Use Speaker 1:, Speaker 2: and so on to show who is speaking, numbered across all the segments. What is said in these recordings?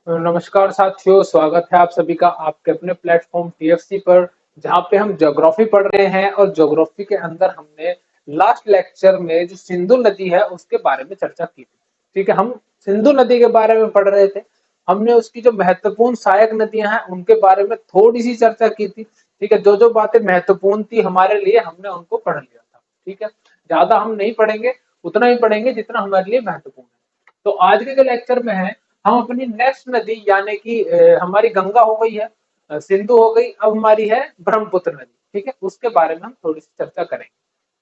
Speaker 1: नमस्कार साथियों, स्वागत है आप सभी का आपके अपने प्लेटफॉर्म टीएफसी पर, जहां पे हम ज्योग्राफी पढ़ रहे हैं। और ज्योग्राफी के अंदर हमने लास्ट लेक्चर में जो सिंधु नदी है उसके बारे में चर्चा की थी। ठीक है, हम सिंधु नदी के बारे में पढ़ रहे थे। हमने उसकी जो महत्वपूर्ण सहायक नदियां हैं उनके बारे में थोड़ी सी चर्चा की थी। ठीक है, जो जो बातें महत्वपूर्ण थी हमारे लिए हमने उनको पढ़ लिया था। ठीक है, ज्यादा हम नहीं पढ़ेंगे, उतना ही पढ़ेंगे जितना हमारे लिए महत्वपूर्ण है। तो आज के जो लेक्चर में है, हम अपनी नेक्स्ट नदी यानी कि हमारी गंगा हो गई है, सिंधु हो गई, अब हमारी है ब्रह्मपुत्र नदी। ठीक है, उसके बारे में हम थोड़ी सी चर्चा करेंगे।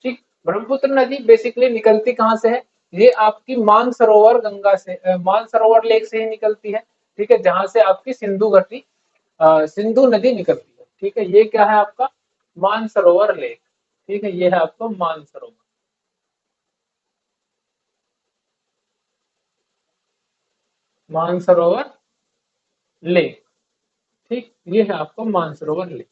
Speaker 1: ठीक, ब्रह्मपुत्र नदी बेसिकली निकलती कहाँ से है? ये आपकी मानसरोवर गंगा से, मानसरोवर लेक से ही निकलती है। ठीक है, जहां से आपकी सिंधु घाटी, सिंधु नदी निकलती है। ठीक है, ये क्या है आपका? मानसरोवर लेक। ठीक है, ये है आपका मानसरोवर, मानसरोवर लेक। ठीक, ये है आपका मानसरोवर लेक।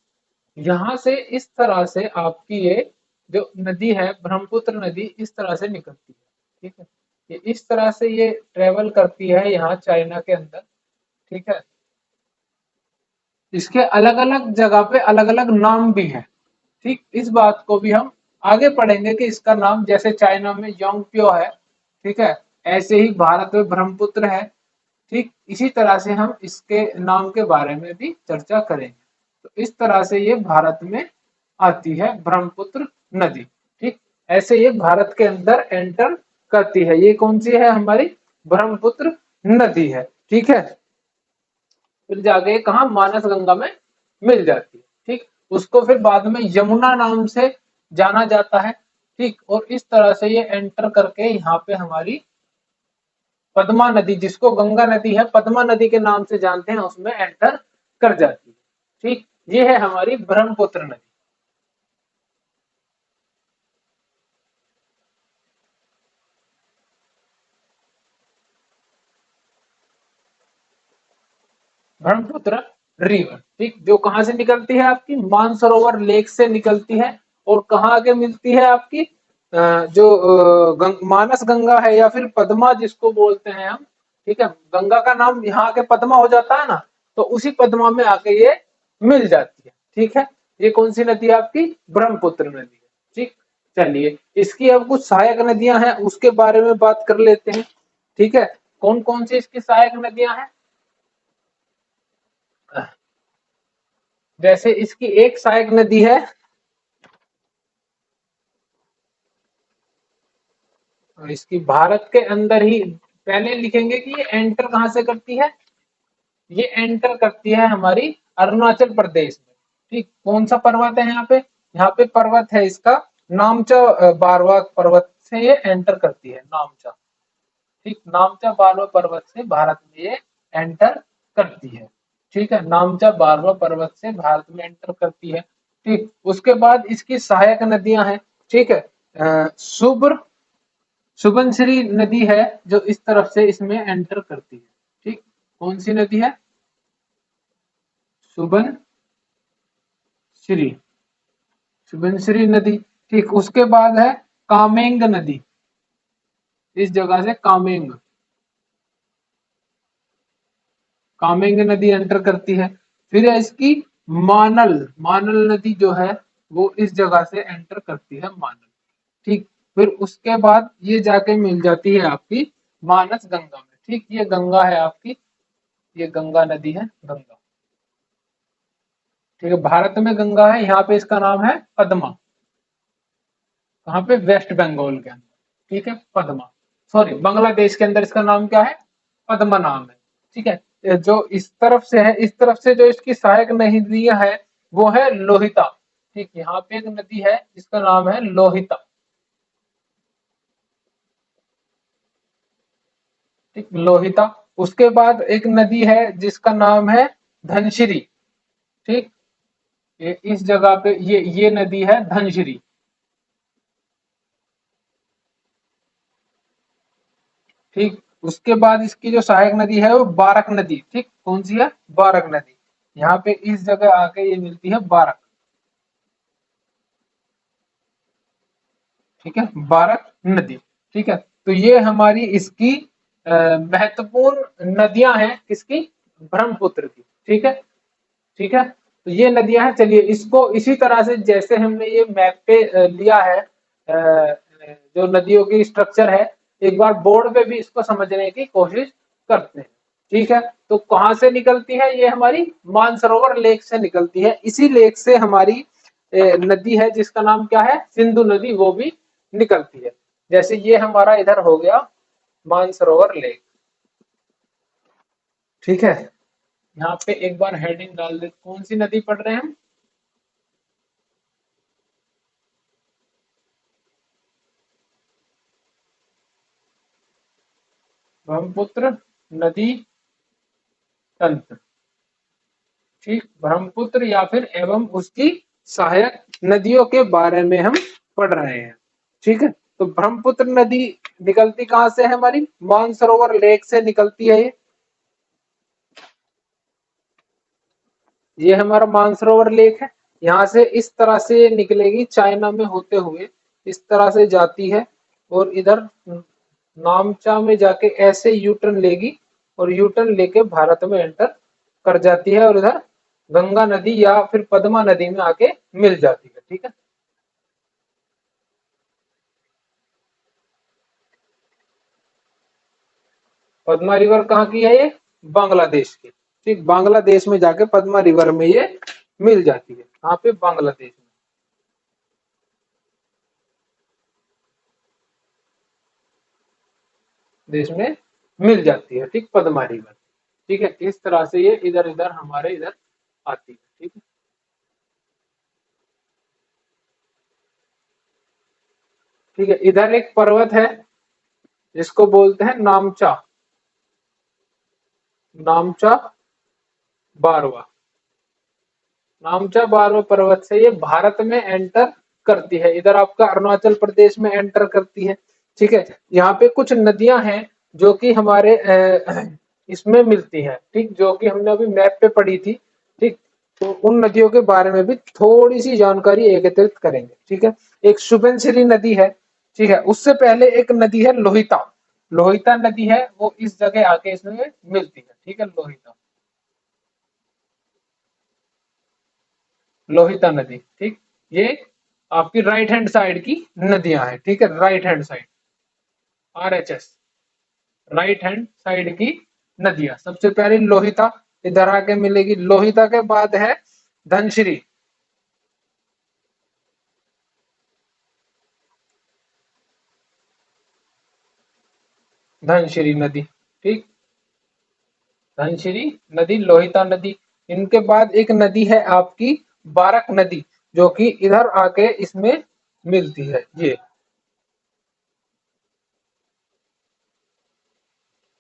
Speaker 1: यहाँ से इस तरह से आपकी ये जो नदी है ब्रह्मपुत्र नदी इस तरह से निकलती है। ठीक है, ये इस तरह से ये ट्रेवल करती है यहाँ चाइना के अंदर। ठीक है, इसके अलग अलग जगह पे अलग अलग नाम भी है। ठीक, इस बात को भी हम आगे पढ़ेंगे कि इसका नाम जैसे चाइना में योंगप्यो है। ठीक है, ऐसे ही भारत में ब्रह्मपुत्र है। ठीक, इसी तरह से हम इसके नाम के बारे में भी चर्चा करेंगे। तो इस तरह से ये भारत में आती है ब्रह्मपुत्र नदी। ठीक, ऐसे ये भारत के अंदर एंटर करती है। ये कौन सी है? हमारी ब्रह्मपुत्र नदी है। ठीक है, फिर जाके कहा मानस गंगा में मिल जाती है। ठीक, उसको फिर बाद में यमुना नाम से जाना जाता है। ठीक, और इस तरह से ये एंटर करके यहाँ पे हमारी पद्मा नदी, जिसको गंगा नदी है पद्मा नदी के नाम से जानते हैं, उसमें एंटर कर जाती है। ठीक, ये है हमारी ब्रह्मपुत्र नदी। ब्रह्मपुत्र रिवर। ठीक, जो कहां से निकलती है? आपकी मानसरोवर लेक से निकलती है। और कहाँ आगे मिलती है आपकी? जो मानस गंगा है या फिर पद्मा जिसको बोलते हैं हम। ठीक है, गंगा का नाम यहाँ आके पद्मा हो जाता है ना, तो उसी पद्मा में आके ये मिल जाती है। ठीक है, ये कौन सी नदी है? आपकी ब्रह्मपुत्र नदी है। ठीक, चलिए इसकी अब कुछ सहायक नदियां हैं उसके बारे में बात कर लेते हैं। ठीक है, कौन कौन सी इसकी सहायक नदियां हैं? जैसे इसकी एक सहायक नदी है, और इसकी भारत के अंदर ही पहले लिखेंगे कि ये एंटर कहां से करती है। ये एंटर करती है हमारी अरुणाचल प्रदेश में। ठीक, कौन सा पर्वत है यहाँ पे? यहाँ पे पर्वत है इसका नामचा बारवा पर्वत से ये एंटर करती है, नामचा। ठीक, नामचा बारवा पर्वत से भारत में ये एंटर करती है। ठीक है, नामचा बारवा पर्वत से भारत में एंटर करती है। ठीक, उसके बाद इसकी सहायक नदियां हैं। ठीक है, शुभ्र सुबनसिरी नदी है जो इस तरफ से इसमें एंटर करती है। ठीक, कौन सी नदी है? सुबन श्री, सुबनसिरी नदी। ठीक, उसके बाद है कामेंग नदी, इस जगह से कामेंग, कामेंग नदी एंटर करती है। फिर है इसकी मानल, मानल नदी जो है वो इस जगह से एंटर करती है, मानल। ठीक, फिर उसके बाद ये जाके मिल जाती है आपकी मानस गंगा में। ठीक, ये गंगा है आपकी, ये गंगा नदी है, गंगा। ठीक है, भारत में गंगा है, यहाँ पे इसका नाम है पद्मा। कहाँ पे? वेस्ट बंगाल के अंदर। ठीक है, पद्मा। सॉरी, बांग्लादेश के अंदर इसका नाम क्या है? पद्मा नाम है। ठीक है, ये जो इस तरफ से है, इस तरफ से जो इसकी सहायक नदियां है वो है लोहिता। ठीक, यहाँ पे एक नदी है जिसका नाम है लोहिता। ठीक, लोहिता। उसके बाद एक नदी है जिसका नाम है धनश्री। ठीक, ये इस जगह पे ये नदी है धनश्री। ठीक, उसके बाद इसकी जो सहायक नदी है वो बारक नदी। ठीक, कौन सी है? बारक नदी। यहाँ पे इस जगह आके ये मिलती है बारक। ठीक है, बारक नदी। ठीक है, तो ये हमारी इसकी महत्वपूर्ण नदियां हैं, किसकी? ब्रह्मपुत्र की। ठीक है, ठीक है। तो ये नदियां हैं। चलिए इसको इसी तरह से जैसे हमने ये मैप पे लिया है, जो नदियों की स्ट्रक्चर है, एक बार बोर्ड पे भी इसको समझने की कोशिश करते हैं। ठीक है, तो कहां से निकलती है? ये हमारी मानसरोवर लेक से निकलती है। इसी लेक से हमारी नदी है जिसका नाम क्या है? सिंधु नदी, वो भी निकलती है। जैसे ये हमारा इधर हो गया मानसरोवर लेक। ठीक है, यहाँ पे एक बार हेडिंग डाल दे, कौन सी नदी पढ़ रहे हैं हम? ब्रह्मपुत्र नदी तंत्र। ठीक, ब्रह्मपुत्र या फिर एवं उसकी सहायक नदियों के बारे में हम पढ़ रहे हैं। ठीक है, तो ब्रह्मपुत्र नदी निकलती कहां से है? हमारी मानसरोवर लेक से निकलती है। ये हमारा मानसरोवर लेक है। यहाँ से इस तरह से निकलेगी, चाइना में होते हुए इस तरह से जाती है और इधर नामचा में जाके ऐसे यू टर्न लेगी और यू टर्न लेके भारत में एंटर कर जाती है और इधर गंगा नदी या फिर पद्मा नदी में आके मिल जाती है। ठीक है, पद्मा रिवर कहाँ की है? ये बांग्लादेश की। ठीक, बांग्लादेश में जाके पद्मा रिवर में ये मिल जाती है। कहाँ पे? बांग्लादेश में। देश में मिल जाती है। ठीक, पद्मा रिवर। ठीक है, इस तरह से ये इधर इधर हमारे इधर आती है। ठीक है, ठीक है। इधर एक पर्वत है जिसको बोलते हैं नामचा, नामचा बारवा। नामचा बारवा पर्वत से ये भारत में एंटर करती है। इधर आपका अरुणाचल प्रदेश में एंटर करती है। ठीक है, यहाँ पे कुछ नदियां हैं जो कि हमारे इसमें मिलती हैं। ठीक, जो कि हमने अभी मैप पे पढ़ी थी। ठीक, तो उन नदियों के बारे में भी थोड़ी सी जानकारी एकत्रित करेंगे। ठीक है, एक सुबनसिरी नदी है। ठीक है, उससे पहले एक नदी है लोहिता। लोहिता नदी है, वो इस जगह आके इसमें मिलती है। ठीक है, लोहिता, लोहिता नदी। ठीक, ये आपकी राइट हैंड साइड की नदियां हैं। ठीक है, right hand side, RHS, right hand side की नदियां। सबसे पहले लोहिता इधर आके मिलेगी। लोहिता के बाद है धनश्री, धनश्री नदी। ठीक, धनश्री नदी, लोहिता नदी। इनके बाद एक नदी है आपकी बारक नदी, जो कि इधर आके इसमें मिलती है। ये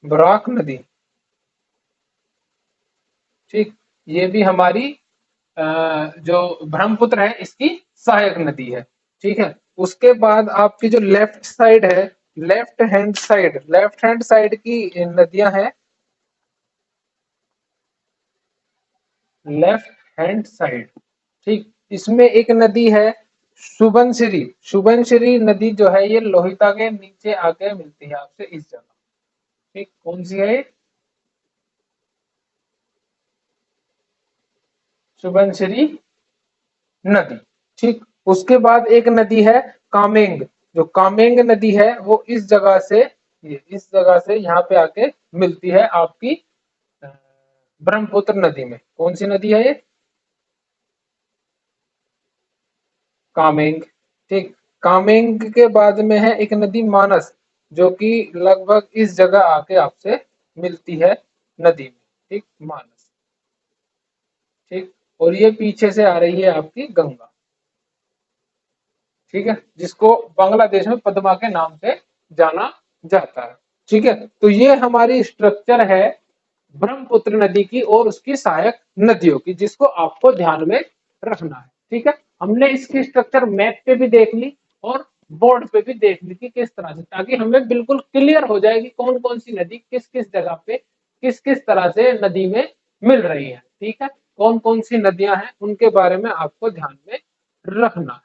Speaker 1: बराक नदी। ठीक, ये भी हमारी जो ब्रह्मपुत्र है इसकी सहायक नदी है। ठीक है, उसके बाद आपकी जो लेफ्ट साइड है, लेफ्ट हैंड साइड की नदियां हैं। Left hand side. ठीक, इसमें एक नदी है सुबनसिरी। सुबनसिरी नदी जो है ये लोहिता के नीचे आके मिलती है आपसे इस जगह। ठीक, कौन सी है? सुबनसिरी नदी। ठीक, उसके बाद एक नदी है कामेंग। जो कामेंग नदी है वो इस जगह से, ये इस जगह से यहाँ पे आके मिलती है आपकी ब्रह्मपुत्र नदी में। कौन सी नदी है ये? कामेंग। ठीक, कामेंग के बाद में है एक नदी मानस, जो कि लगभग इस जगह आके आपसे मिलती है नदी में। ठीक, मानस। ठीक, और ये पीछे से आ रही है आपकी गंगा। ठीक है, जिसको बांग्लादेश में पद्मा के नाम से जाना जाता है। ठीक है, तो ये हमारी स्ट्रक्चर है ब्रह्मपुत्र नदी की और उसकी सहायक नदियों की, जिसको आपको ध्यान में रखना है। ठीक है, हमने इसकी स्ट्रक्चर मैप पे भी देख ली और बोर्ड पे भी देख ली कि किस तरह से, ताकि हमें बिल्कुल क्लियर हो जाए कि कौन कौन सी नदी किस किस जगह पे किस किस तरह से नदी में मिल रही है। ठीक है, कौन कौन सी नदियां हैं उनके बारे में आपको ध्यान में रखना है।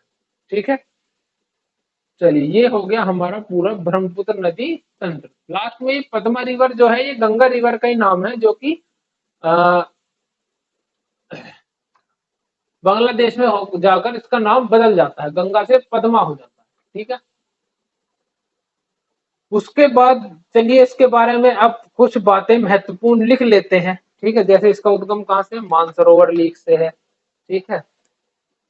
Speaker 1: ठीक है, चलिए ये हो गया हमारा पूरा ब्रह्मपुत्र नदी तंत्र। लास्ट में ये पद्मा रिवर जो है ये गंगा रिवर का ही नाम है, जो कि बांग्लादेश में जाकर इसका नाम बदल जाता है, गंगा से पद्मा हो जाता है। ठीक है, उसके बाद चलिए इसके बारे में अब कुछ बातें महत्वपूर्ण लिख लेते हैं। ठीक है, जैसे इसका उद्गम कहाँ से, मानसरोवर लेक से है। ठीक है,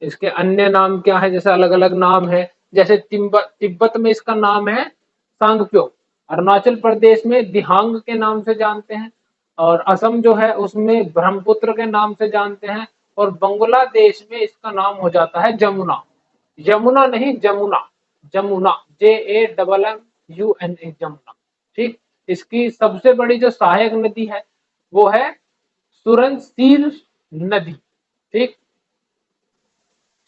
Speaker 1: इसके अन्य नाम क्या है, जैसे अलग अलग नाम है, जैसे तिब्बत तिब्बत में इसका नाम है सांगप्यो, अरुणाचल प्रदेश में दिहांग के नाम से जानते हैं, और असम जो है उसमें ब्रह्मपुत्र के नाम से जानते हैं, और बांग्लादेश में इसका नाम हो जाता है जमुना। यमुना नहीं, जमुना, जमुना, JAMMUNA, जमुना। ठीक, इसकी सबसे बड़ी जो सहायक नदी है वो है सुरनसीर नदी। ठीक,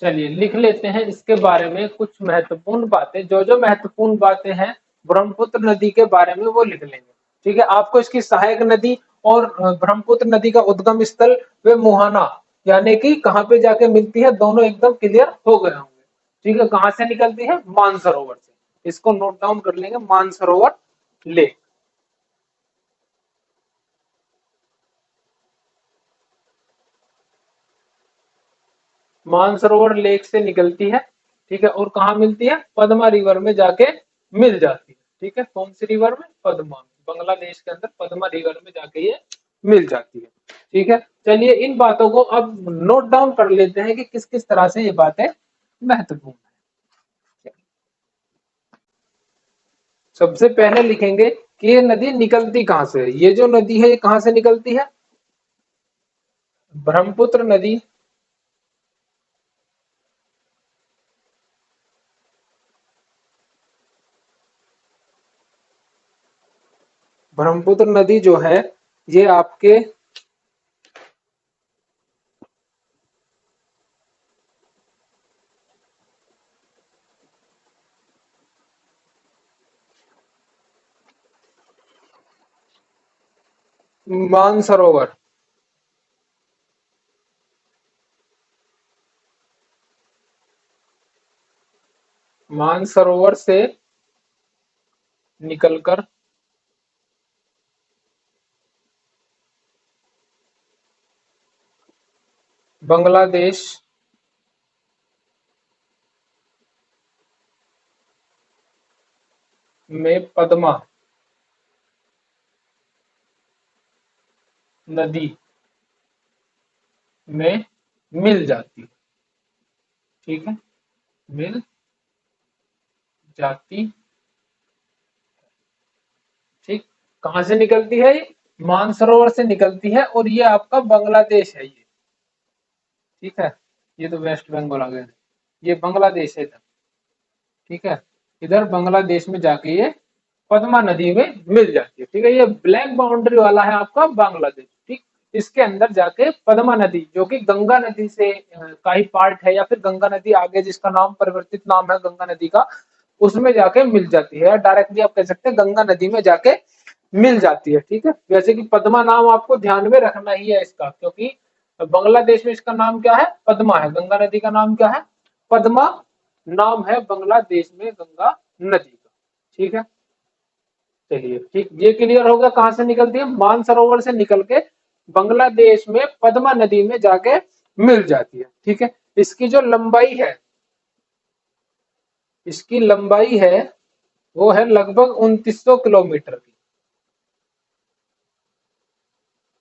Speaker 1: चलिए लिख लेते हैं इसके बारे में कुछ महत्वपूर्ण बातें, जो जो महत्वपूर्ण बातें हैं ब्रह्मपुत्र नदी के बारे में वो लिख लेंगे। ठीक है, आपको इसकी सहायक नदी और ब्रह्मपुत्र नदी का उद्गम स्थल वे मुहाना, यानी कि कहाँ पे जाके मिलती है, दोनों एकदम क्लियर हो गए होंगे। ठीक है, कहाँ से निकलती है, मानसरोवर से। इसको नोट डाउन कर लेंगे, मानसरोवर लेक। मानसरोवर लेक से निकलती है। ठीक है, और कहा मिलती है, पद्मा रिवर में जाके मिल जाती है। ठीक है, कौन सी रिवर में, पद्मा में, बांग्लादेश के अंदर पद्मा रिवर में जाके ये मिल जाती है। ठीक है, चलिए इन बातों को अब नोट डाउन कर लेते हैं कि किस किस तरह से ये बातें महत्वपूर्ण है। सबसे पहले लिखेंगे कि ये नदी निकलती कहां से है। ये जो नदी है ये कहां से निकलती है, ब्रह्मपुत्र नदी ब्रह्मपुत्र नदी जो है ये आपके मानसरोवर, मानसरोवर से निकलकर बांग्लादेश में पद्मा नदी में मिल जाती है। ठीक है, मिल जाती। ठीक, कहां से निकलती है ये, मानसरोवर से निकलती है, और ये आपका बांग्लादेश है ये। ठीक है, ये तो वेस्ट बंगाल आ गया, ये बांग्लादेश है इधर। ठीक है, इधर बांग्लादेश में जाके ये पद्मा नदी में मिल जाती है। ठीक है, ये ब्लैक बाउंड्री वाला है आपका बांग्लादेश। ठीक, इसके अंदर जाके पद्मा नदी जो कि गंगा नदी से का ही पार्ट है, या फिर गंगा नदी आगे जिसका नाम परिवर्तित नाम है गंगा नदी का, उसमें जाके मिल जाती है। डायरेक्टली आप कह सकते हैं गंगा नदी में जाके मिल जाती है। ठीक है, वैसे कि पद्मा नाम आपको ध्यान में रखना ही है इसका, क्योंकि बांग्लादेश में इसका नाम क्या है, पद्मा है। गंगा नदी का नाम क्या है, पद्मा नाम है बांग्लादेश में गंगा नदी का। ठीक है, चलिए ठीक, ये क्लियर होगा कहां से निकलती है, मानसरोवर से निकल के बांग्लादेश में पद्मा नदी में जाके मिल जाती है। ठीक है, इसकी जो लंबाई है, इसकी लंबाई है वो है लगभग 2900 किलोमीटर की,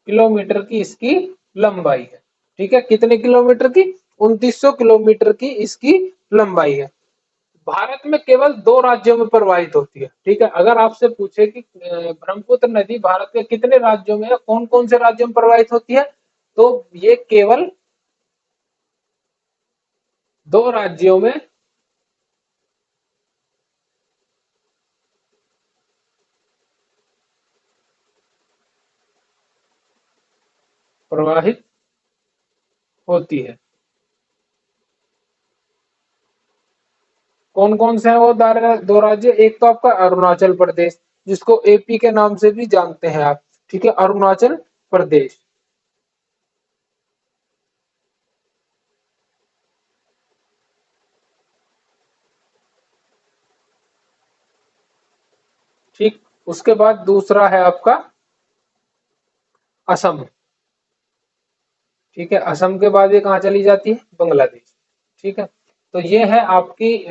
Speaker 1: किलोमीटर की इसकी लंबाई है। ठीक है, कितने किलोमीटर की, 2900 किलोमीटर की इसकी लंबाई है। भारत में केवल दो राज्यों में प्रवाहित होती है। ठीक है, अगर आपसे पूछे कि ब्रह्मपुत्र नदी भारत के कितने राज्यों में, कौन कौन से राज्यों में प्रवाहित होती है, तो ये केवल दो राज्यों में प्रवाहित होती है। कौन कौन से हैं वो दो राज्य, एक तो आपका अरुणाचल प्रदेश, जिसको AP के नाम से भी जानते हैं आप। ठीक है, अरुणाचल प्रदेश। ठीक, उसके बाद दूसरा है आपका असम। ठीक है, असम के बाद ये कहाँ चली जाती है, बांग्लादेश। ठीक है, तो ये है आपकी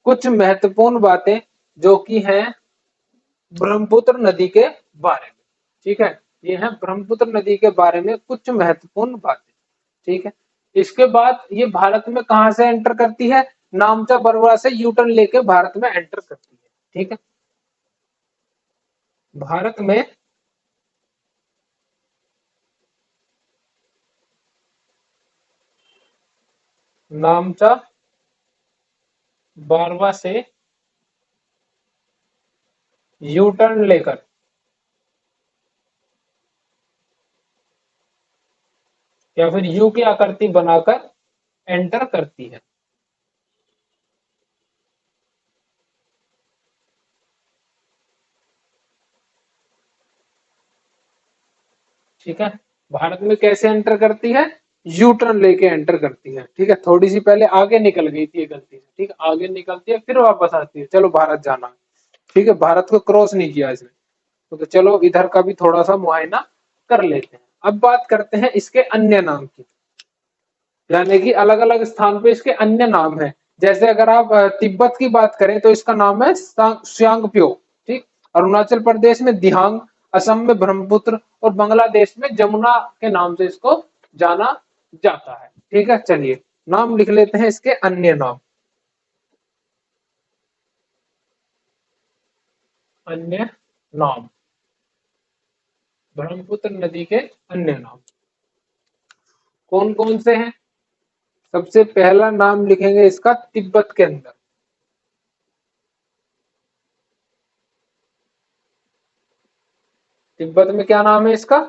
Speaker 1: कुछ महत्वपूर्ण बातें जो कि हैं ब्रह्मपुत्र नदी के बारे में। ठीक है, ये है ब्रह्मपुत्र नदी के बारे में कुछ महत्वपूर्ण बातें। ठीक है, इसके बाद ये भारत में कहां से एंटर करती है, नामचा बरवा से यू टर्न लेके भारत में एंटर करती है। ठीक है, भारत में नामचा बारवा से यू टर्न लेकर या फिर यू की आकृति बनाकर एंटर करती है। ठीक है, भारत में कैसे एंटर करती है, यू टर्न लेके एंटर करती है। ठीक है, थोड़ी सी पहले आगे निकल गई थी ये गलती से। ठीक है, आगे निकलती है फिर वापस आती है, चलो भारत जाना है। ठीक है, भारत को क्रॉस नहीं किया इसने, तो चलो इधर का भी थोड़ा सा मुआयना कर लेते हैं। अब बात करते हैं इसके अन्य नाम की, यानी कि अलग अलग स्थान पे इसके अन्य नाम है। जैसे अगर आप तिब्बत की बात करें तो इसका नाम है श्यांगप्यो। ठीक, अरुणाचल प्रदेश में दिहांग, असम में ब्रह्मपुत्र और बांग्लादेश में जमुना के नाम से इसको जाना जाता है। ठीक है, चलिए नाम लिख लेते हैं इसके अन्य नाम। अन्य नाम, ब्रह्मपुत्र नदी के अन्य नाम कौन कौन से हैं। सबसे पहला नाम लिखेंगे इसका तिब्बत के अंदर, तिब्बत में क्या नाम है इसका,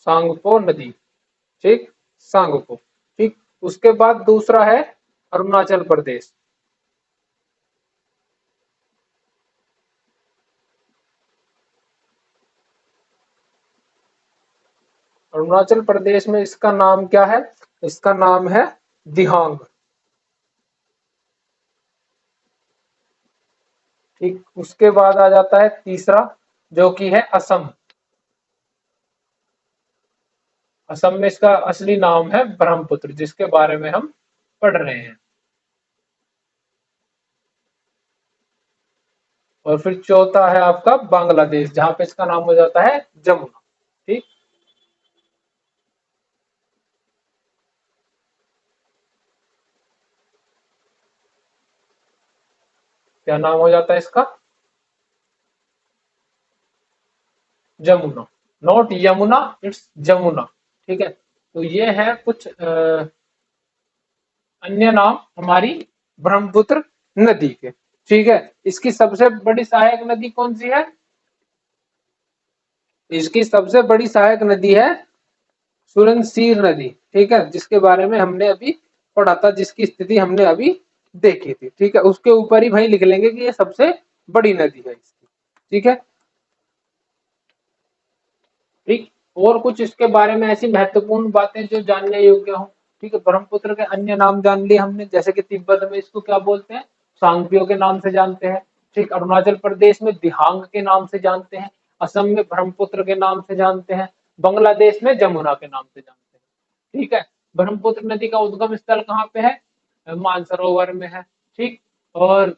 Speaker 1: सांगपो नदी। ठीक, सांगपो। ठीक, उसके बाद दूसरा है अरुणाचल प्रदेश, अरुणाचल प्रदेश में इसका नाम क्या है, इसका नाम है दिहांग। ठीक, उसके बाद आ जाता है तीसरा जो कि है असम, असम में इसका असली नाम है ब्रह्मपुत्र जिसके बारे में हम पढ़ रहे हैं। और फिर चौथा है आपका बांग्लादेश जहां पे इसका नाम हो जाता है जमुना। ठीक, क्या नाम हो जाता है इसका, जमुना, नॉट यमुना, इट्स जमुना। ठीक है, तो ये है कुछ अन्य नाम हमारी ब्रह्मपुत्र नदी के। ठीक है, इसकी सबसे बड़ी सहायक नदी कौन सी है, इसकी सबसे बड़ी सहायक नदी है सुरनसीर नदी। ठीक है, जिसके बारे में हमने अभी पढ़ा था, जिसकी स्थिति हमने अभी देखी थी। ठीक है, उसके ऊपर ही भाई लिख लेंगे कि ये सबसे बड़ी नदी है इसकी। ठीक है, ठीक, और कुछ इसके बारे में ऐसी महत्वपूर्ण बातें जो जानने योग्य हो। ठीक है, ब्रह्मपुत्र के अन्य नाम जान लिए हमने, जैसे कि तिब्बत में इसको क्या बोलते हैं, सांगपियो के नाम से जानते हैं। ठीक, अरुणाचल प्रदेश में दिहांग के नाम से जानते हैं, असम में ब्रह्मपुत्र के नाम से जानते हैं, बांग्लादेश में जमुना के नाम से जानते हैं। ठीक है, ब्रह्मपुत्र नदी का उद्गम स्थल कहाँ पे है, मानसरोवर में है। ठीक, और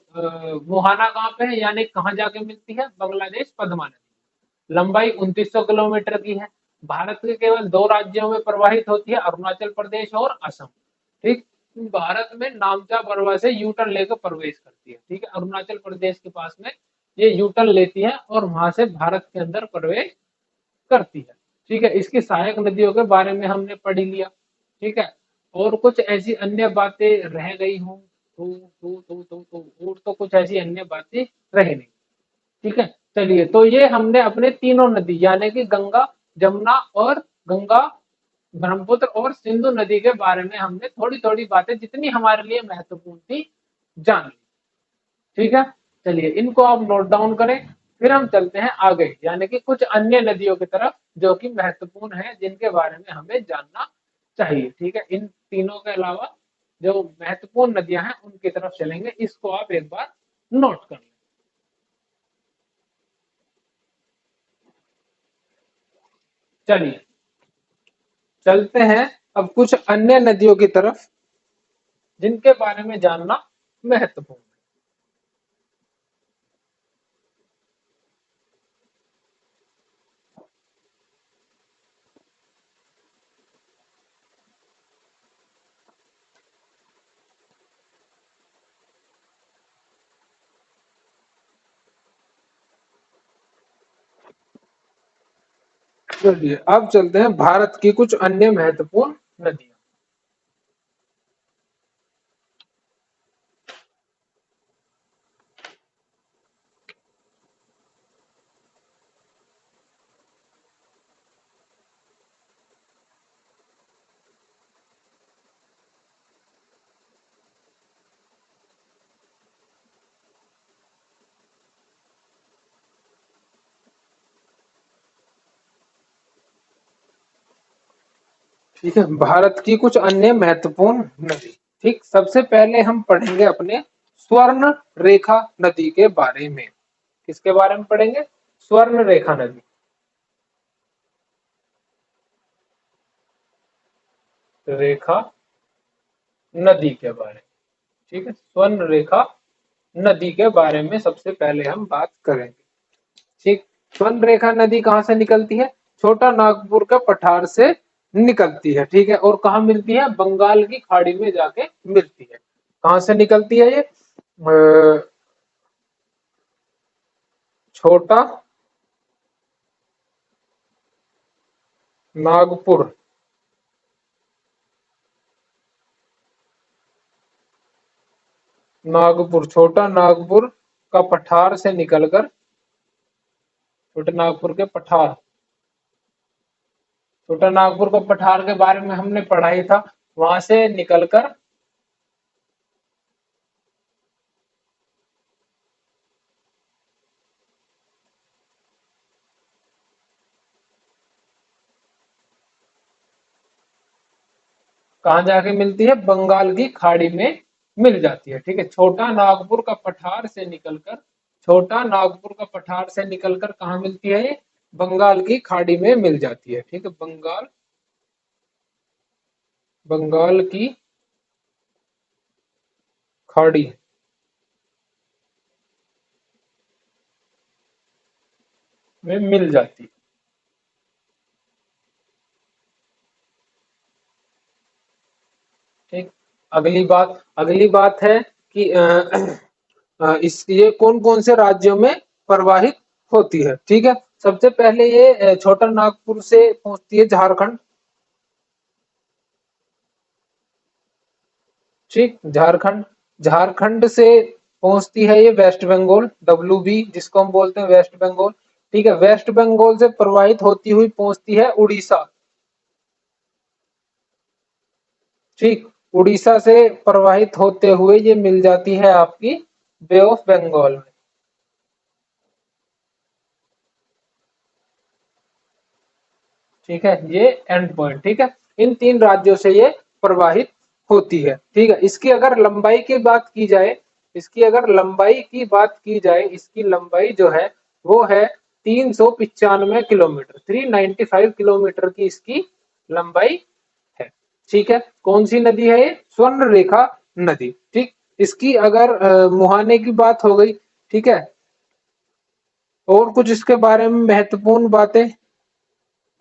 Speaker 1: मुहाना कहाँ पे है, यानी कहाँ जाके मिलती है, बांग्लादेश पद्मा नदी, लंबाई 2900 किलोमीटर की है, भारत के केवल दो राज्यों में प्रवाहित होती है, अरुणाचल प्रदेश और असम। ठीक, भारत में नामचा बरवा से यू टर्न लेकर प्रवेश करती है। ठीक है, अरुणाचल प्रदेश के पास में ये यू टर्न लेती है और वहां से भारत के अंदर प्रवेश करती है। ठीक है, इसकी सहायक नदियों के बारे में हमने पढ़ लिया। ठीक है, और कुछ ऐसी अन्य बातें रह गई हूँ और तो कुछ ऐसी अन्य बातें रह नहीं। ठीक है, चलिए तो ये हमने अपने तीनों नदी यानी कि गंगा, जमुना और गंगा, ब्रह्मपुत्र और सिंधु नदी के बारे में हमने थोड़ी थोड़ी बातें जितनी हमारे लिए महत्वपूर्ण थी जान ली। ठीक है, चलिए इनको आप नोट डाउन करें, फिर हम चलते हैं आगे यानी कि कुछ अन्य नदियों की तरफ जो कि महत्वपूर्ण है जिनके बारे में हमें जानना चाहिए। ठीक है, इन तीनों के अलावा जो महत्वपूर्ण नदियां हैं उनकी तरफ चलेंगे, इसको आप एक बार नोट कर लें। चलिए चलते हैं अब कुछ अन्य नदियों की तरफ जिनके बारे में जानना महत्वपूर्ण है। चलिए अब चलते हैं भारत की कुछ अन्य महत्वपूर्ण नदियां। ठीक है, भारत की कुछ अन्य महत्वपूर्ण नदी। ठीक, सबसे पहले हम पढ़ेंगे अपने स्वर्ण रेखा नदी के बारे में। किसके बारे में पढ़ेंगे? स्वर्ण रेखा नदी। रेखा नदी के बारे में। ठीक है, स्वर्ण रेखा नदी के बारे में सबसे पहले हम बात करेंगे। ठीक, स्वर्ण रेखा नदी कहाँ से निकलती है? छोटा नागपुर के पठार से निकलती है। ठीक है, और कहाँ मिलती है? बंगाल की खाड़ी में जाके मिलती है। कहाँ से निकलती है ये? छोटा नागपुर नागपुर छोटा नागपुर का पठार से निकलकर, छोटे नागपुर के पठार, छोटा नागपुर का पठार के बारे में हमने पढ़ा ही था। वहां से निकलकर कहाँ जाके मिलती है? बंगाल की खाड़ी में मिल जाती है। ठीक है, छोटा नागपुर का पठार से निकलकर, छोटा नागपुर का पठार से निकलकर कहाँ मिलती है ये? बंगाल की खाड़ी में मिल जाती है। ठीक है, बंगाल, बंगाल की खाड़ी में मिल जाती है। ठीक, अगली बात है कि इस ये कौन कौन से राज्यों में प्रवाहित होती है। ठीक है, सबसे पहले ये छोटा नागपुर से पहुंचती है झारखंड। ठीक, झारखंड, झारखंड से पहुंचती है ये वेस्ट बंगाल, WB जिसको हम बोलते हैं वेस्ट बंगाल। ठीक है, वेस्ट बंगाल से प्रवाहित होती हुई पहुंचती है उड़ीसा। ठीक, उड़ीसा से प्रवाहित होते हुए ये मिल जाती है आपकी बे ऑफ बंगाल में। ठीक है, ये एंड पॉइंट। ठीक है, इन तीन राज्यों से ये प्रवाहित होती है। ठीक है, इसकी अगर लंबाई की बात की जाए, इसकी अगर लंबाई की बात की जाए, इसकी लंबाई जो है वो है 395 किलोमीटर, 395 किलोमीटर की इसकी लंबाई है। ठीक है, कौन सी नदी है ये? स्वर्ण रेखा नदी। ठीक, इसकी अगर मुहाने की बात हो गई। ठीक है, और कुछ इसके बारे में महत्वपूर्ण बातें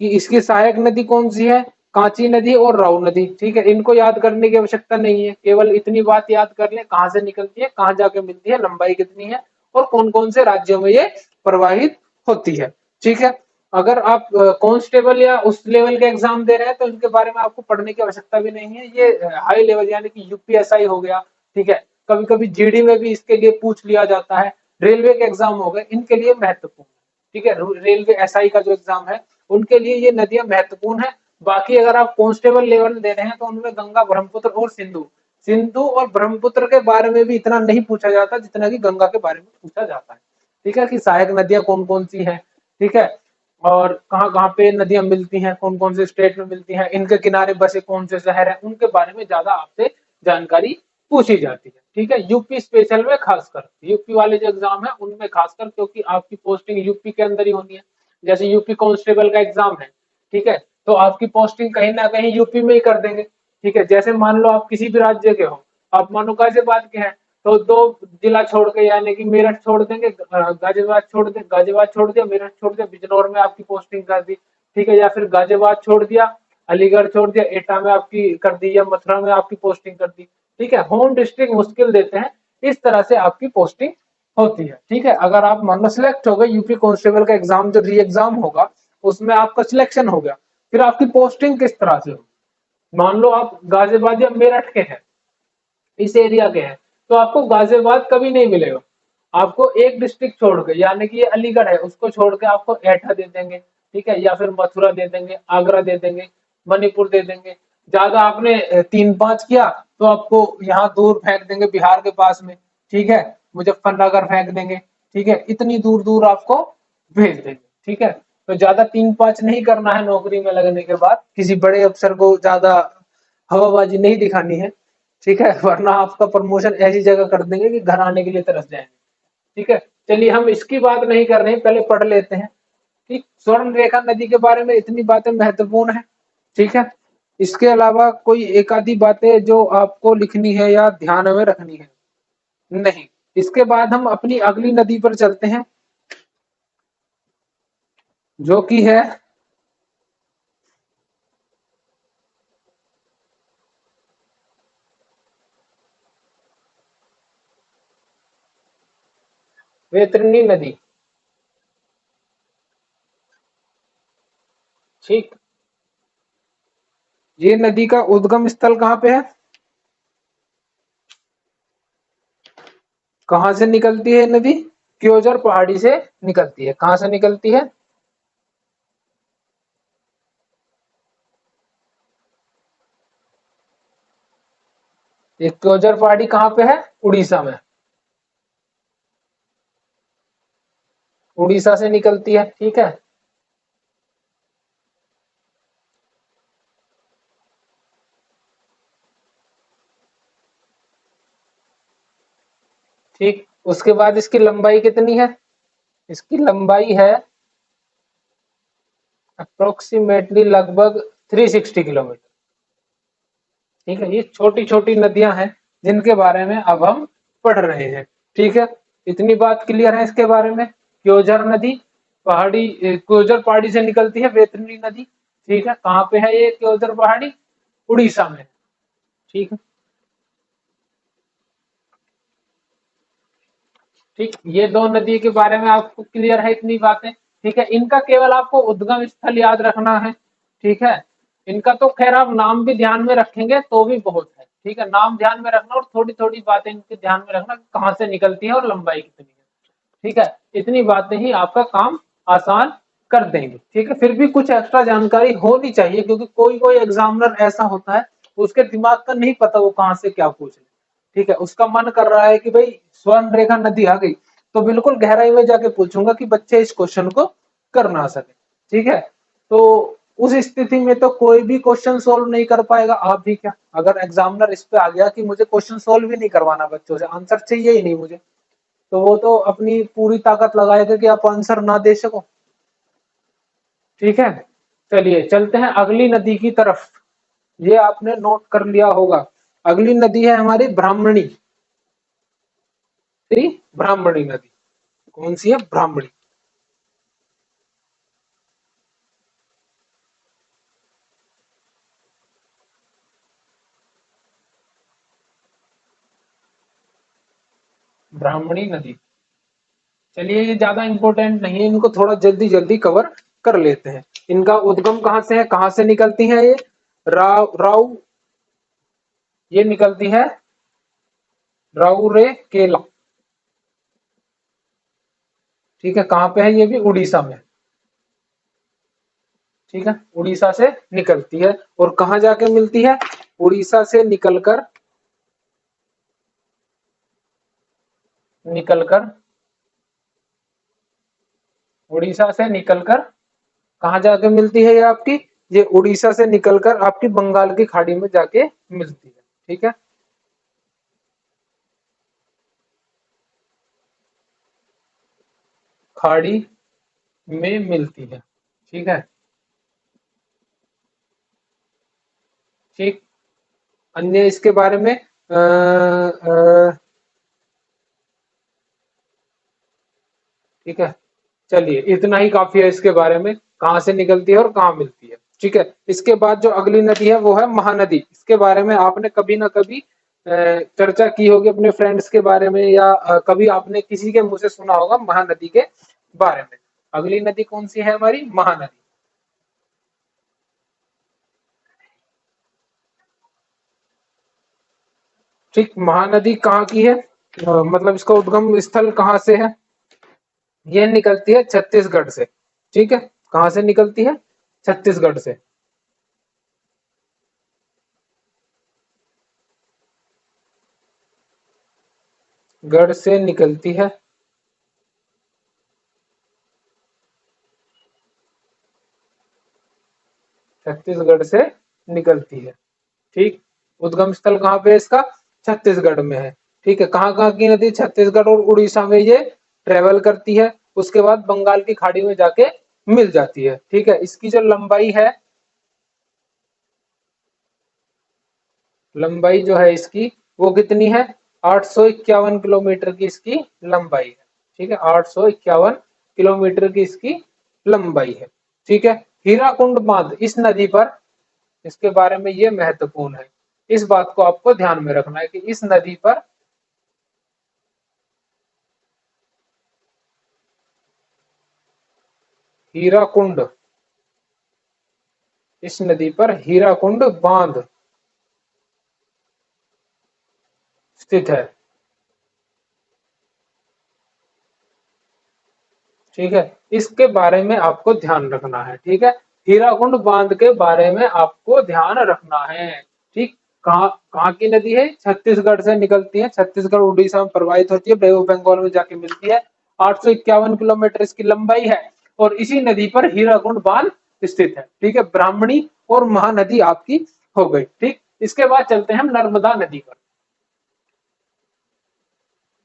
Speaker 1: कि इसकी सहायक नदी कौन सी है? कांची नदी और राऊ नदी। ठीक है, इनको याद करने की आवश्यकता नहीं है, केवल इतनी बात याद कर ले, कहां से निकलती है, कहां जाके मिलती है, लंबाई कितनी है और कौन कौन से राज्यों में ये प्रवाहित होती है। ठीक है, अगर आप कांस्टेबल या उस लेवल के एग्जाम दे रहे हैं तो इनके बारे में आपको पढ़ने की आवश्यकता भी नहीं है। ये हाई लेवल यानी कि यूपीएसआई हो गया। ठीक है, कभी कभी जीडी में भी इसके लिए पूछ लिया जाता है। रेलवे के एग्जाम हो गए, इनके लिए महत्वपूर्ण। ठीक है, रेलवे एसआई का जो एग्जाम है उनके लिए ये नदियां महत्वपूर्ण है। बाकी अगर आप कांस्टेबल लेवल दे रहे हैं तो उनमें गंगा, ब्रह्मपुत्र और सिंधु, सिंधु और ब्रह्मपुत्र के बारे में भी इतना नहीं पूछा जाता जितना कि गंगा के बारे में पूछा जाता है। ठीक है, कि सहायक नदियां कौन कौन सी हैं। ठीक है, और कहाँ कहाँ पे नदियां मिलती हैं, कौन कौन से स्टेट में मिलती हैं, इनके किनारे बसे कौन से शहर हैं, उनके बारे में ज्यादा आपसे जानकारी पूछी जाती है। ठीक है, यूपी स्पेशल में खासकर, यूपी वाले जो एग्जाम है उनमें खासकर, क्योंकि आपकी पोस्टिंग यूपी के अंदर ही होनी है। जैसे यूपी कांस्टेबल का एग्जाम है, ठीक है, तो आपकी पोस्टिंग कहीं ना कहीं यूपी में ही कर देंगे। ठीक है, जैसे मान लो आप किसी भी राज्य के हो, आप मानो गाजियाबाद के हैं, तो दो जिला छोड़ के यानी कि मेरठ छोड़ देंगे, गाजियाबाद छोड़ दिया, मेरठ छोड़ दिया, बिजनौर में आपकी पोस्टिंग कर दी। ठीक है, या फिर गाजियाबाद छोड़ दिया, अलीगढ़ छोड़ दिया, एटा में आपकी कर दी, या मथुरा में आपकी पोस्टिंग कर दी। ठीक है, होम डिस्ट्रिक्ट मुश्किल देते हैं, इस तरह से आपकी पोस्टिंग होती है। ठीक है, अगर आप मान लो सिलेक्ट हो गए यूपी कांस्टेबल का एग्जाम, जो री एग्जाम होगा उसमें आपका सिलेक्शन हो गया, फिर आपकी पोस्टिंग किस तरह से होगी। मान लो आप गाजियाबाद या मेरठ के हैं, इस एरिया के हैं, तो आपको गाजियाबाद कभी नहीं मिलेगा। आपको एक डिस्ट्रिक्ट छोड़ के, यानी कि ये अलीगढ़ है, उसको छोड़ के आपको एटा दे देंगे। ठीक है, या फिर मथुरा दे देंगे, आगरा दे देंगे, मणिपुर दे देंगे। ज्यादा आपने 3-5 किया तो आपको यहाँ दूर फेंक देंगे बिहार के पास में। ठीक है, मुजफ्फरनगर फेंक देंगे। ठीक है, इतनी दूर दूर आपको भेज देंगे। ठीक है, तो ज्यादा 3-5 नहीं करना है नौकरी में लगने के बाद, किसी बड़े अफसर को ज्यादा हवाबाजी नहीं दिखानी है। ठीक है, वरना आपका प्रमोशन ऐसी जगह कर देंगे कि घर आने के लिए तरस जाएंगे। ठीक है, चलिए हम इसकी बात नहीं कर रहे हैं, पहले पढ़ लेते हैं कि स्वर्ण रेखा नदी के बारे में इतनी बातें महत्वपूर्ण है। ठीक है, इसके अलावा कोई एक आधी बातें जो आपको लिखनी है या ध्यान में रखनी है? नहीं। इसके बाद हम अपनी अगली नदी पर चलते हैं, जो कि है वैतरणी नदी। ठीक, ये नदी का उद्गम स्थल कहाँ पे है? कहाँ से निकलती है नदी? क्योजर पहाड़ी से निकलती है। कहाँ से निकलती है? ये क्योजर पहाड़ी कहाँ पे है? उड़ीसा में। उड़ीसा से निकलती है। ठीक है, ठीक। उसके बाद इसकी लंबाई कितनी है? इसकी लंबाई है अप्रोक्सीमेटली लगभग 360 किलोमीटर। ठीक है, ये छोटी छोटी नदियां हैं जिनके बारे में अब हम पढ़ रहे हैं। ठीक है, इतनी बात क्लियर है इसके बारे में। क्योजर नदी क्योजर पहाड़ी से निकलती है वैतरणी नदी। ठीक है, कहाँ पे है ये क्योजर पहाड़ी? उड़ीसा में। ठीक है, ठीक, ये दो नदी के बारे में आपको क्लियर है इतनी बातें। ठीक है, इनका केवल आपको उद्गम स्थल याद रखना है। ठीक है, इनका तो खैर आप नाम भी ध्यान में रखेंगे तो भी बहुत है। ठीक है, नाम ध्यान में रखना और थोड़ी थोड़ी बातें इनके ध्यान में रखना, कहाँ से निकलती है और लंबाई कितनी है। ठीक है, इतनी बातें ही आपका काम आसान कर देंगे। ठीक है, फिर भी कुछ एक्स्ट्रा जानकारी होनी चाहिए, क्योंकि कोई कोई एग्जामिनर ऐसा होता है उसके दिमाग का नहीं पता वो कहाँ से क्या पूछ ले। ठीक है, उसका मन कर रहा है कि भाई स्वर्ण रेखा नदी आ गई तो बिल्कुल गहराई में जाके पूछूंगा कि बच्चे इस क्वेश्चन को कर ना सके। ठीक है, तो उस स्थिति में तो कोई भी क्वेश्चन सोल्व नहीं कर पाएगा। आप भी क्या, अगर एग्जामिनर इस पे आ गया कि मुझे क्वेश्चन सोल्व ही नहीं करवाना, बच्चों से आंसर चाहिए ही नहीं मुझे, तो वो तो अपनी पूरी ताकत लगाएगा कि आप आंसर ना दे सको। ठीक है, चलिए चलते हैं अगली नदी की तरफ। ये आपने नोट कर लिया होगा। अगली नदी है हमारी ब्राह्मणी। ब्राह्मणी नदी कौन सी है? ब्राह्मणी। ब्राह्मणी नदी, चलिए ये ज्यादा इंपॉर्टेंट नहीं है, इनको थोड़ा जल्दी जल्दी कवर कर लेते हैं। इनका उद्गम कहाँ से है, कहाँ से निकलती है ये? राव राव ये निकलती है राउरे केला। ठीक है, कहाँ पे है ये भी? उड़ीसा में। ठीक है, उड़ीसा से निकलती है और कहाँ जाके मिलती है? उड़ीसा से निकलकर उड़ीसा से निकलकर कहाँ जाके मिलती है ये आपकी? ये उड़ीसा से निकलकर आपकी बंगाल की खाड़ी में जाके मिलती है। ठीक है, खाड़ी में मिलती है। ठीक है, ठीक, अन्य इसके बारे में ठीक है, चलिए इतना ही काफी है इसके बारे में, कहाँ से निकलती है और कहाँ मिलती है। ठीक है, इसके बाद जो अगली नदी है वो है महानदी। इसके बारे में आपने कभी ना कभी चर्चा की होगी अपने फ्रेंड्स के बारे में, या कभी आपने किसी के मुंह से सुना होगा महानदी के बारे में। अगली नदी कौन सी है हमारी? महानदी। ठीक, महानदी कहाँ की है, मतलब इसका उद्गम स्थल कहाँ से है? ये निकलती है छत्तीसगढ़ से। ठीक है, कहाँ से निकलती है? छत्तीसगढ़ से। गढ़ से निकलती है, छत्तीसगढ़ से निकलती है। ठीक, उद्गम स्थल कहाँ पे है इसका? छत्तीसगढ़ में है। ठीक है, कहाँ कहाँ की नदी? छत्तीसगढ़ और उड़ीसा में ये ट्रेवल करती है, उसके बाद बंगाल की खाड़ी में जाके मिल जाती है। ठीक है, इसकी जो लंबाई है, लंबाई जो है इसकी वो कितनी है? 851 किलोमीटर की इसकी लंबाई है। ठीक है, 851 किलोमीटर की इसकी लंबाई है। ठीक है, हीराकुंड बांध इस नदी पर, इसके बारे में ये महत्वपूर्ण है, इस बात को आपको ध्यान में रखना है कि इस नदी पर हीराकुंड, इस नदी पर हीराकुंड बांध स्थित है। ठीक है, इसके बारे में आपको ध्यान रखना है। ठीक है, हीराकुंड बांध के बारे में आपको ध्यान रखना है। ठीक, कहाँ कहाँ की नदी है? छत्तीसगढ़ से निकलती है, छत्तीसगढ़ उड़ीसा में प्रवाहित होती है, बे ऑफ बंगाल में जाके मिलती है। 851 किलोमीटर इसकी लंबाई है, और इसी नदी पर हीराकुंड बांध स्थित है। ठीक है, ब्राह्मणी और महानदी आपकी हो गई। ठीक, इसके बाद चलते हैं हम नर्मदा नदी पर।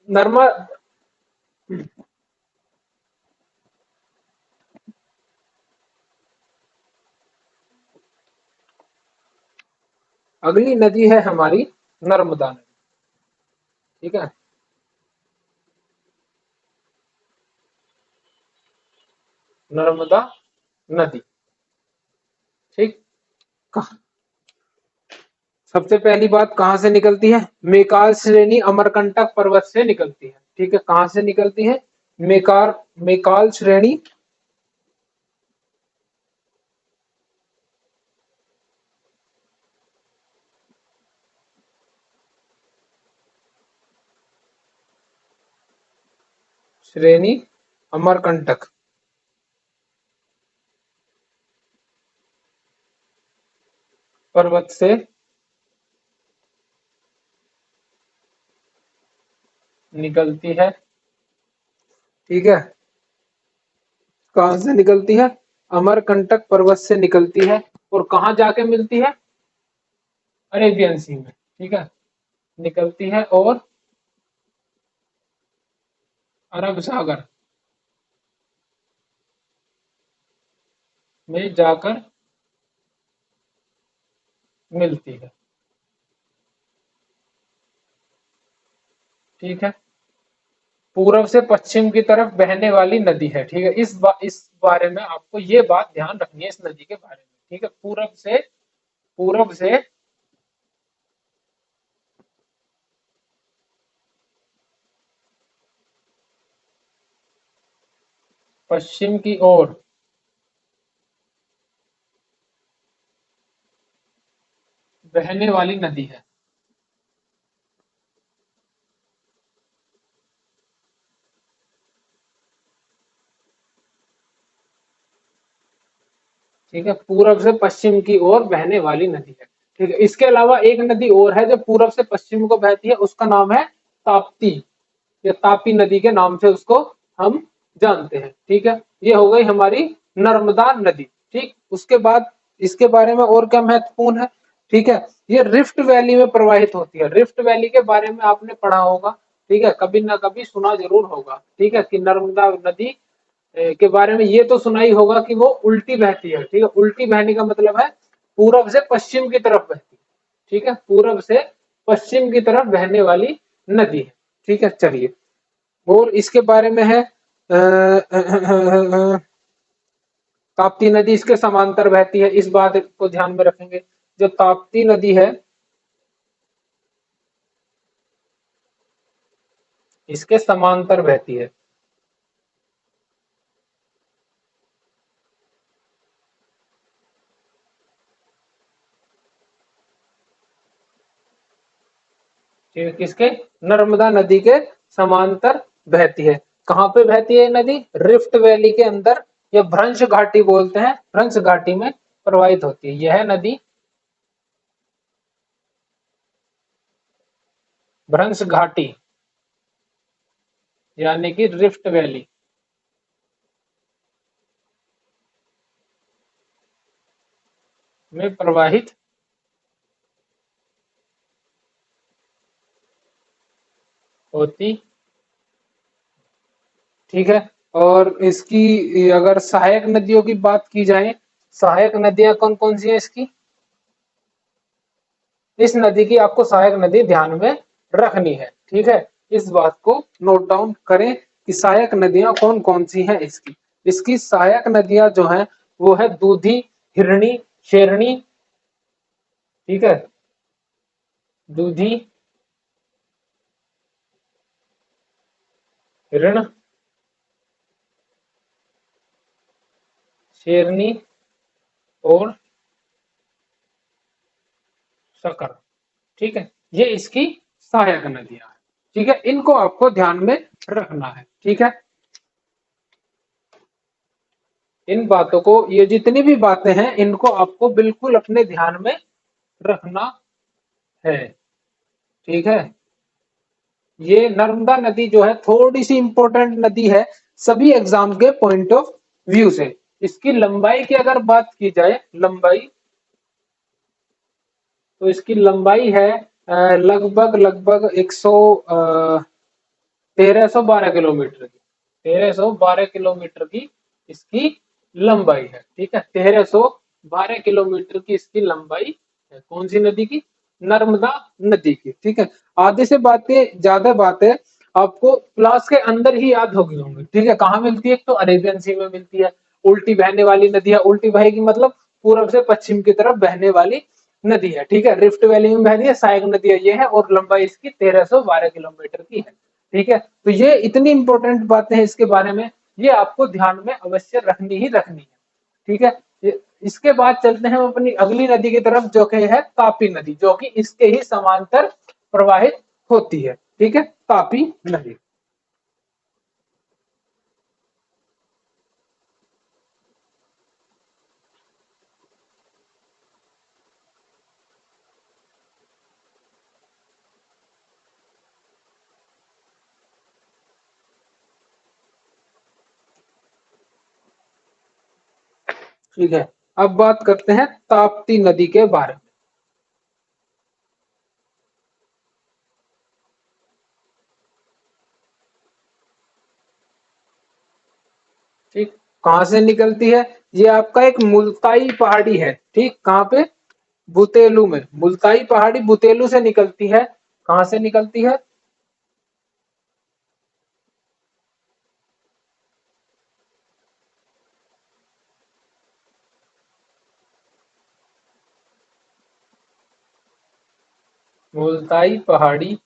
Speaker 1: नर्मदा, अगली नदी है हमारी नर्मदा नदी। ठीक है, नर्मदा नदी। ठीक, सबसे पहली बात कहां से निकलती है? मेकाल श्रेणी अमरकंटक पर्वत से निकलती है। ठीक है, कहां से निकलती है? मेकार मेकाल श्रेणी, श्रेणी अमरकंटक पर्वत से निकलती है। ठीक है, कहां से निकलती है? अमरकंटक पर्वत से निकलती है, और कहां जाके मिलती है? अरेबियन सी में। ठीक है, निकलती है और अरब सागर में जाकर मिलती है। ठीक है, पूरब से पश्चिम की तरफ बहने वाली नदी है। ठीक है, इस बारे में आपको ये बात ध्यान रखनी है इस नदी के बारे में। ठीक है, पूरब से पश्चिम की ओर बहने वाली नदी है। ठीक है, पूरब से पश्चिम की ओर बहने वाली नदी है। ठीक है, इसके अलावा एक नदी और है जो पूरब से पश्चिम को बहती है, उसका नाम है ताप्ती, या तापी नदी के नाम से उसको हम जानते हैं। ठीक है, ये हो गई हमारी नर्मदा नदी। ठीक, उसके बाद इसके बारे में और क्या महत्वपूर्ण है? ठीक है, ये रिफ्ट वैली में प्रवाहित होती है। रिफ्ट वैली के बारे में आपने पढ़ा होगा। ठीक है, कभी ना कभी सुना जरूर होगा। ठीक है, कि नर्मदा नदी के बारे में ये तो सुना ही होगा कि वो उल्टी बहती है। ठीक है, उल्टी बहने का मतलब है पूरब से पश्चिम की तरफ बहती है। ठीक है, पूरब से पश्चिम की तरफ बहने वाली नदी है। ठीक है, चलिए, और इसके बारे में है ताप्ती नदी इसके समांतर बहती है, इस बात को ध्यान में रखेंगे। जो ताप्ती नदी है इसके समांतर बहती है। किसके? नर्मदा नदी के समांतर बहती है। कहां पे बहती है नदी? रिफ्ट वैली के अंदर, या भ्रंश घाटी बोलते हैं, भ्रंश घाटी में प्रवाहित होती है यह नदी। भ्रंश घाटी यानी कि रिफ्ट वैली में प्रवाहित होती। ठीक है, और इसकी अगर सहायक नदियों की बात की जाए, सहायक नदियां कौन कौन सी है इसकी? इस नदी की आपको सहायक नदी ध्यान में रखनी है। ठीक है, इस बात को नोट डाउन करें कि सहायक नदियां कौन कौन सी हैं इसकी। इसकी सहायक नदियां जो हैं वो है दूधी, हिरणी, शेरनी। ठीक है, दूधी, हिरण, शेरनी और शकर। ठीक है, ये इसकी सहायक नदियां हैं। ठीक है, इनको आपको ध्यान में रखना है। ठीक है, इन बातों को, ये जितनी भी बातें हैं इनको आपको बिल्कुल अपने ध्यान में रखना है। ठीक है, ये नर्मदा नदी जो है थोड़ी सी इंपॉर्टेंट नदी है सभी एग्जाम के पॉइंट ऑफ व्यू से। इसकी लंबाई की अगर बात की जाए, लंबाई, तो इसकी लंबाई है लगभग लगभग 1312 किलोमीटर की। 1312 किलोमीटर की इसकी लंबाई है। ठीक है, 1312 किलोमीटर की इसकी लंबाई है। कौन सी नदी की? नर्मदा नदी की। ठीक है, आधे से बातें, ज्यादा बातें आपको क्लास के अंदर ही याद होगी होंगी। ठीक है, कहाँ मिलती है? तो अरेबियन सी में मिलती है। उल्टी बहने वाली नदी है, उल्टी बहेगी मतलब पूरब से पश्चिम की तरफ बहने वाली नदी है। ठीक है, रिफ्ट वैली में बह रही है, सहायक नदी ये है, और लंबाई इसकी 1312 किलोमीटर की है। ठीक है, तो ये इतनी इंपॉर्टेंट बातें हैं इसके बारे में, ये आपको ध्यान में अवश्य रखनी ही रखनी है। ठीक है, इसके बाद चलते हैं हम अपनी अगली नदी की तरफ, जो कि है तापी नदी, जो कि इसके ही समांतर प्रवाहित होती है। ठीक है, तापी नदी। ठीक है, अब बात करते हैं ताप्ती नदी के बारे में। ठीक, कहां से निकलती है? ये आपका एक मुल्ताई पहाड़ी है। ठीक, कहां पे? बुतेलू में। मुल्ताई पहाड़ी बुतेलू से निकलती है। कहां से निकलती है? मुल्ताई पहाड़ी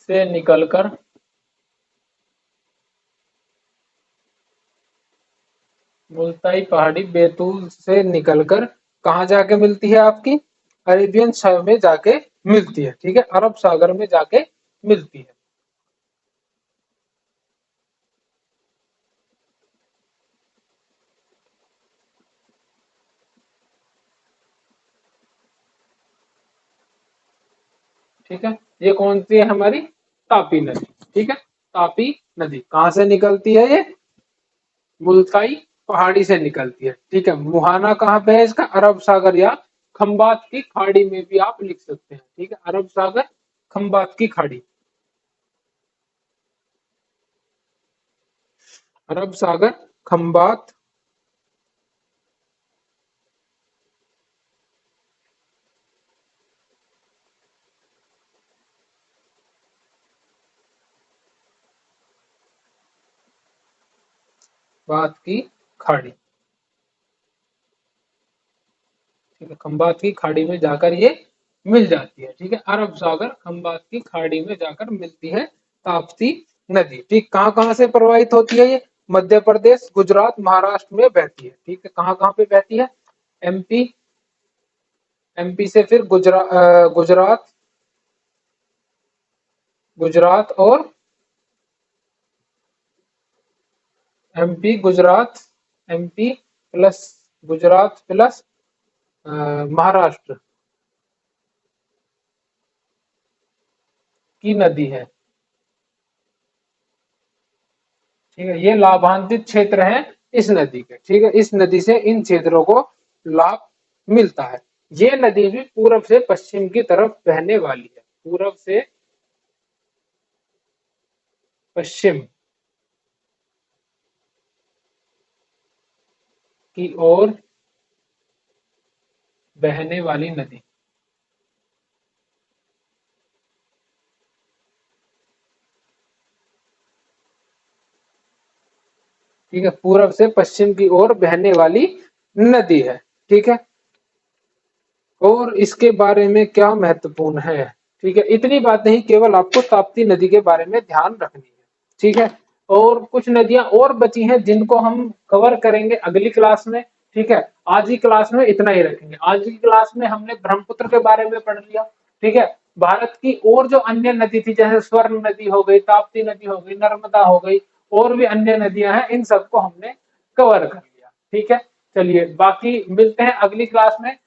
Speaker 1: से निकलकर मुल्ताई पहाड़ी बैतूल से निकलकर कहाँ जाके मिलती है आपकी? अरेबियन सागर में जाके मिलती है। ठीक है, अरब सागर में जाके मिलती है। ठीक है, ये कौन सी है हमारी? तापी नदी। ठीक है, तापी नदी कहाँ से निकलती है? ये मुल्ताई पहाड़ी से निकलती है। ठीक है, मुहाना कहाँ पे है इसका? अरब सागर या खंबात की खाड़ी में भी आप लिख सकते हैं। ठीक है, अरब सागर, खंबात की खाड़ी। अरब सागर, खंबात, बात की खाड़ी। ठीक है, खंबात की खाड़ी में जाकर ये मिल जाती है। ठीक है, अरब सागर खंबात की खाड़ी में जाकर मिलती है ताप्ती नदी। ठीक, कहाँ कहाँ से प्रवाहित होती है ये? मध्य प्रदेश, गुजरात, महाराष्ट्र में बहती है। ठीक है, कहाँ कहाँ पे बहती है? एमपी, एमपी से फिर गुजरात, गुजरात और MP Gujarat, MP plus Gujarat plus Maharashtra की नदी है। ठीक है, ये लाभांतित क्षेत्र है इस नदी के। ठीक है, इस नदी से इन क्षेत्रों को लाभ मिलता है। ये नदी भी पूरब से पश्चिम की तरफ बहने वाली है, पूरब से पश्चिम की ओर बहने वाली नदी। ठीक है, पूरब से पश्चिम की ओर बहने वाली नदी है। ठीक है, और इसके बारे में क्या महत्वपूर्ण है? ठीक है, इतनी बात नहीं, केवल आपको ताप्ती नदी के बारे में ध्यान रखनी है। ठीक है, और कुछ नदियां और बची हैं जिनको हम कवर करेंगे अगली क्लास में। ठीक है, आज की क्लास में इतना ही रखेंगे। आज की क्लास में हमने ब्रह्मपुत्र के बारे में पढ़ लिया। ठीक है, भारत की और जो अन्य नदी थी, जैसे स्वर्ण नदी हो गई, ताप्ती नदी हो गई, नर्मदा हो गई, और भी अन्य नदियां हैं, इन सबको हमने कवर कर लिया। ठीक है, चलिए बाकी मिलते हैं अगली क्लास में।